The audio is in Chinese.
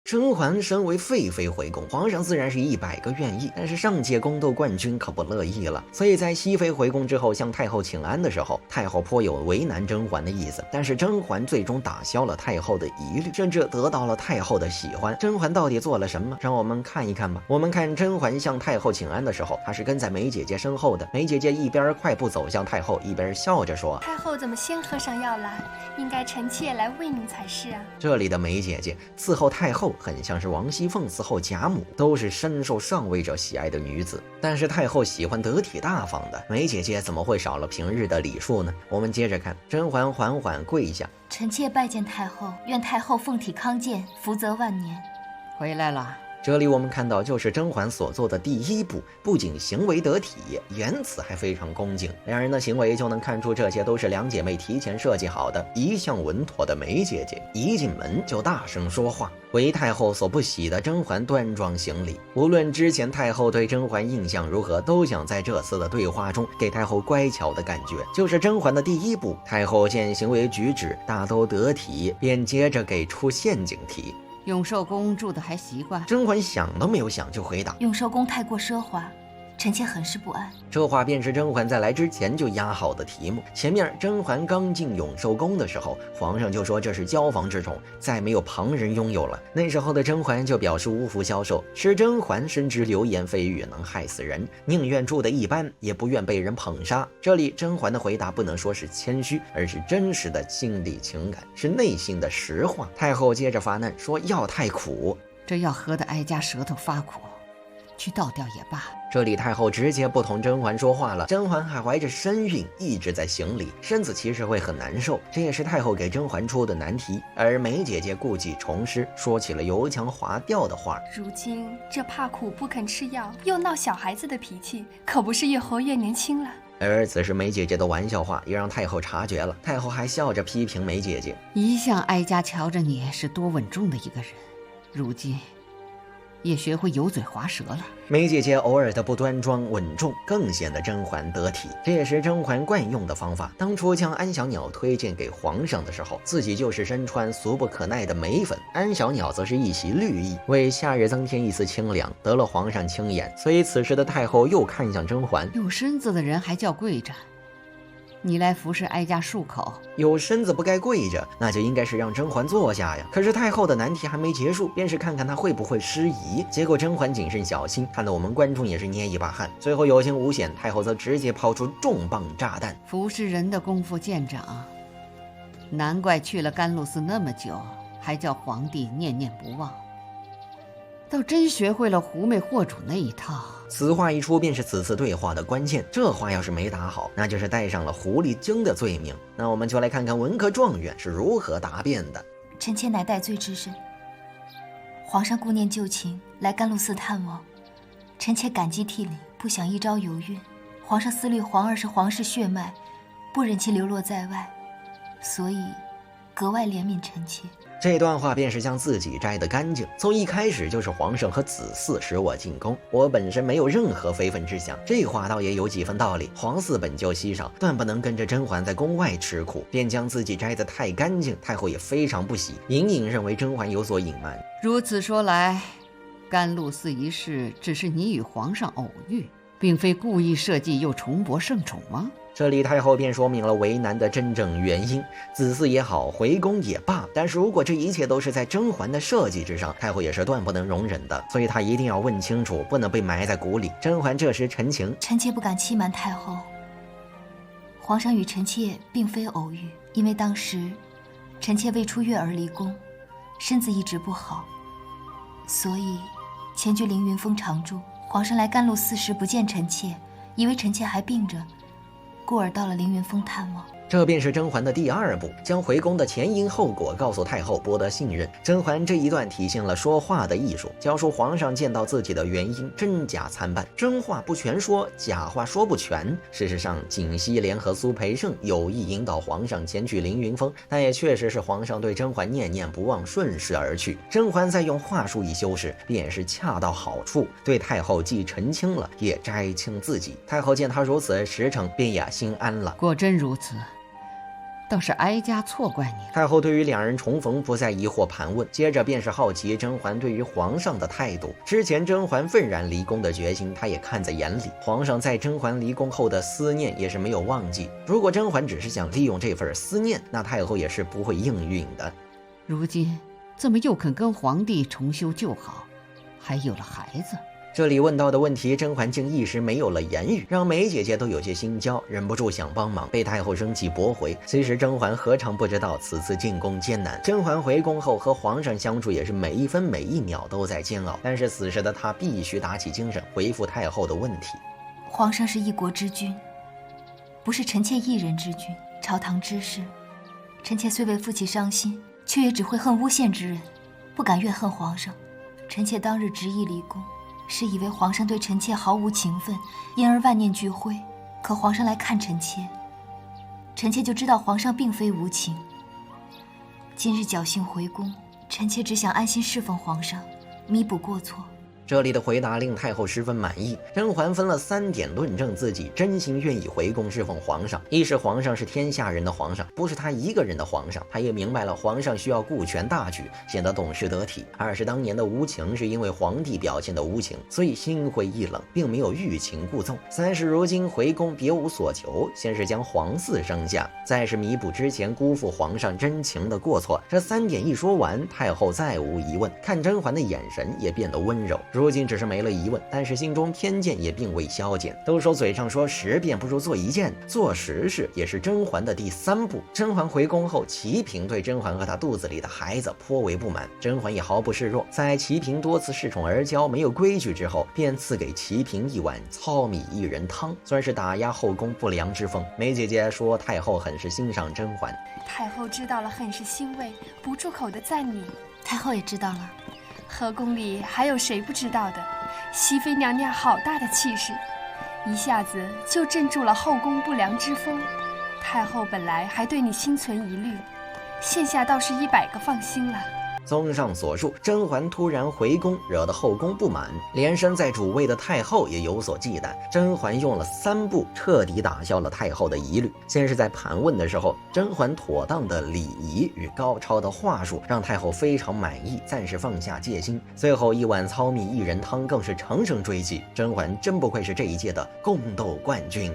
甄嬛身为废妃回宫，皇上自然是100个愿意，但是上届宫斗冠军可不乐意了，所以在熹妃回宫之后向太后请安的时候，太后颇有为难甄嬛的意思，但是甄嬛最终打消了太后的疑虑，甚至得到了太后的喜欢。甄嬛到底做了什么？让我们看一看吧。我们看甄嬛向太后请安的时候，她是跟在梅姐姐身后的，梅姐姐一边快步走向太后，一边笑着说：“太后怎么先喝上药了？应该臣妾来喂您才是啊。”这里的梅姐姐伺候太后很像是王熙凤伺候贾母，都是深受上位者喜爱的女子。但是太后喜欢得体大方的，梅姐姐怎么会少了平日的礼数呢？我们接着看，甄嬛缓缓跪下：“臣妾拜见太后，愿太后凤体康健，福泽万年。”回来了。这里我们看到，就是甄嬛所做的第一步，不仅行为得体，言辞还非常恭敬。两人的行为就能看出，这些都是两姐妹提前设计好的。一向稳妥的梅姐姐一进门就大声说话，为太后所不喜的甄嬛端庄行礼。无论之前太后对甄嬛印象如何，都想在这次的对话中给太后乖巧的感觉。就是甄嬛的第一步，太后见行为举止大都得体，便接着给出陷阱题。永寿宫住的还习惯？甄嬛想都没有想就回答：“永寿宫太过奢华，臣妾很是不安。”这话便是甄嬛在来之前就压好的题目。前面甄嬛刚进永寿宫的时候，皇上就说这是交房之宠，再没有旁人拥有了。那时候的甄嬛就表示无福消受，是甄嬛深知流言蜚语能害死人，宁愿住的一般，也不愿被人捧杀。这里甄嬛的回答不能说是谦虚，而是真实的心理情感，是内心的实话。太后接着发难说药太苦，这药喝得哀家舌头发苦，去倒掉也罢。这里太后直接不同甄嬛说话了，甄嬛还怀着身孕，一直在行礼，身子其实会很难受，这也是太后给甄嬛出的难题。而梅姐姐故技重施，说起了油腔滑调的话：“如今这怕苦不肯吃药，又闹小孩子的脾气，可不是越活越年轻了。”而此时梅姐姐的玩笑话也让太后察觉了，太后还笑着批评梅姐姐：“一向哀家瞧着你是多稳重的一个人，如今也学会油嘴滑舌了。”梅姐姐偶尔的不端庄稳重，更显得甄嬛得体，这也是甄嬛惯用的方法。当初将安小鸟推荐给皇上的时候，自己就是身穿俗不可耐的眉粉，安小鸟则是一袭绿衣，为夏日增添一丝清凉，得了皇上青眼。所以此时的太后又看向甄嬛：“有身子的人还叫跪着，你来服侍哀家漱口。”有身子不该跪着，那就应该是让甄嬛坐下呀。可是太后的难题还没结束，便是看看她会不会失仪。结果甄嬛谨慎小心，看得我们观众也是捏一把汗。最后有惊无险，太后则直接抛出重磅炸弹：“服侍人的功夫见长，难怪去了甘露寺那么久，还叫皇帝念念不忘，倒真学会了狐媚惑主那一套。”此话一出，便是此次对话的关键。这话要是没打好，那就是带上了狐狸精的罪名。那我们就来看看文科状元是如何答辩的：“臣妾乃戴罪之身，皇上顾念旧情，来甘露寺探望，臣妾感激涕零，不想一朝有孕。皇上思虑皇儿是皇室血脉，不忍其流落在外，所以格外怜悯臣妾。”这段话便是将自己摘得干净，从一开始就是皇上和子嗣使我进宫，我本身没有任何非分之想。这话倒也有几分道理，皇嗣本就稀少，断不能跟着甄嬛在宫外吃苦，便将自己摘得太干净。太后也非常不喜，隐隐认为甄嬛有所隐瞒。如此说来，甘露寺一事只是你与皇上偶遇，并非故意设计又重博圣宠吗？这里太后便说明了为难的真正原因，子嗣也好，回宫也罢，但是如果这一切都是在甄嬛的设计之上，太后也是断不能容忍的，所以她一定要问清楚，不能被埋在鼓里。甄嬛这时陈情：“臣妾不敢欺瞒太后，皇上与臣妾并非偶遇，因为当时臣妾未出月而离宫，身子一直不好，所以前去凌云峰常住。皇上来甘露寺时不见臣妾，以为臣妾还病着，故而到了凌云峰探望。”这便是甄嬛的第二步，将回宫的前因后果告诉太后，博得信任。甄嬛这一段体现了说话的艺术，教书皇上见到自己的原因真假参半，真话不全说，假话说不全。事实上，槿汐联合苏培盛有意引导皇上前去凌云峰，但也确实是皇上对甄嬛念念不忘，顺势而去。甄嬛再用话术一修饰，便是恰到好处，对太后既澄清了，也摘清自己。太后见他如此实诚，便也心安了。果真如此，倒是哀家错怪你了。太后对于两人重逢不再疑惑盘问，接着便是好奇甄嬛对于皇上的态度。之前甄嬛愤然离宫的决心，她也看在眼里。皇上在甄嬛离宫后的思念也是没有忘记。如果甄嬛只是想利用这份思念，那太后也是不会应允的。如今怎么又肯跟皇帝重修旧好，还有了孩子？这里问到的问题，甄嬛竟一时没有了言语，让梅姐姐都有些心焦，忍不住想帮忙，被太后生气驳回。其实甄嬛何尝不知道此次进宫艰难，甄嬛回宫后和皇上相处也是每一分每一秒都在煎熬，但是此时的她必须打起精神回复太后的问题。皇上是一国之君，不是臣妾一人之君。朝堂之事，臣妾虽为父亲伤心，却也只会恨诬陷之人，不敢怨恨皇上。臣妾当日执意离宫，是以为皇上对臣妾毫无情分，因而万念俱灰。可皇上来看臣妾，臣妾就知道皇上并非无情。今日侥幸回宫，臣妾只想安心侍奉皇上，弥补过错。这里的回答令太后十分满意。甄嬛分了3点论证自己真心愿意回宫侍奉皇上：一是皇上是天下人的皇上，不是他一个人的皇上，他也明白了皇上需要顾全大局，显得懂事得体；二是当年的无情是因为皇帝表现的无情，所以心灰意冷，并没有欲擒故纵；三是如今回宫别无所求，先是将皇嗣生下，再是弥补之前辜负皇上真情的过错。这3点一说完，太后再无疑问，看甄嬛的眼神也变得温柔。如今只是没了疑问，但是心中偏见也并未消减。都说嘴上说10遍不如做1件，做实事也是甄嬛的第3步。甄嬛回宫后，齐嫔对甄嬛和她肚子里的孩子颇为不满，甄嬛也毫不示弱，在齐嫔多次恃宠而骄、没有规矩之后，便赐给齐嫔1碗糙米薏仁汤，算是打压后宫不良之风。梅姐姐说太后很是欣赏甄嬛，太后知道了，很是欣慰，不住口的赞你。太后也知道了。后宫里还有谁不知道的？熹妃娘娘好大的气势，一下子就镇住了后宫不良之风。太后本来还对你心存疑虑，现下倒是100个放心了。综上所述，甄嬛突然回宫，惹得后宫不满，连身在主位的太后也有所忌惮。甄嬛用了3步，彻底打消了太后的疑虑。先是在盘问的时候，甄嬛妥当的礼仪与高超的话术，让太后非常满意，暂时放下戒心。最后1碗糙米薏仁汤更是乘胜追击，甄嬛真不愧是这一届的宫斗冠军。